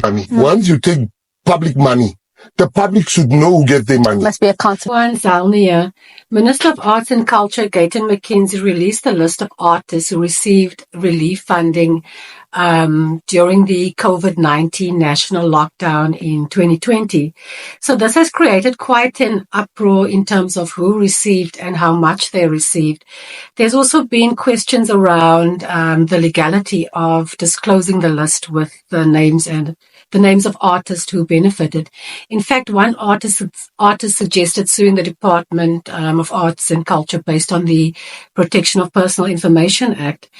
money. Once you take public money, the public should know who gets their money. Must be a consequence. Zalnia, Minister of Arts and Culture, Gayton McKenzie, released a list of artists who received relief funding during the COVID-19 national lockdown in 2020. So this has created quite an uproar in terms of who received and how much they received. There's also been questions around the legality of disclosing the list with the names of artists who benefited. In fact, one artist suggested suing the Department of Arts and Culture based on the Protection of Personal Information Act.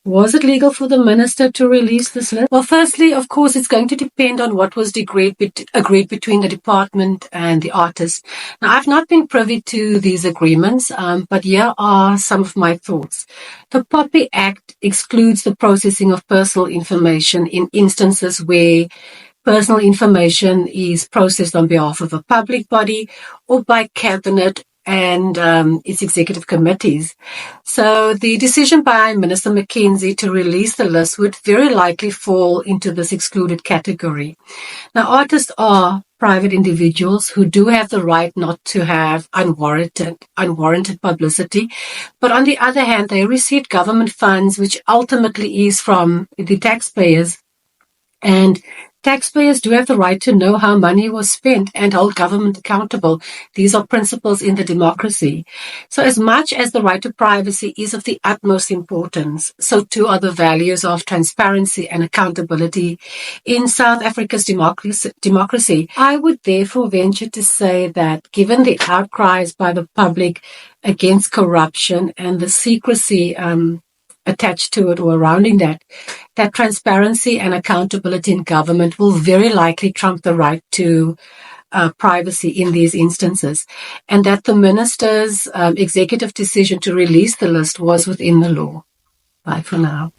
Was it legal for the minister to release this list? Well, firstly, of course, it's going to depend on what was agreed between the department and the artist. Now, I've not been privy to these agreements, but here are some of my thoughts. The POPI Act excludes the processing of personal information in instances where personal information is processed on behalf of a public body or by cabinet and its executive committees. So the decision by Minister McKenzie to release the list would very likely fall into this excluded category. Now, artists are private individuals who do have the right not to have unwarranted publicity. But on the other hand, they receive government funds, which ultimately is from the taxpayers. And taxpayers do have the right to know how money was spent and hold government accountable. These are principles in the democracy. So as much as the right to privacy is of the utmost importance, so too are the values of transparency and accountability in South Africa's democracy. I would therefore venture to say that given the outcries by the public against corruption and the secrecy attached to it or surrounding that transparency and accountability in government will very likely trump the right to privacy in these instances, and that the minister's executive decision to release the list was within the law. Bye for now.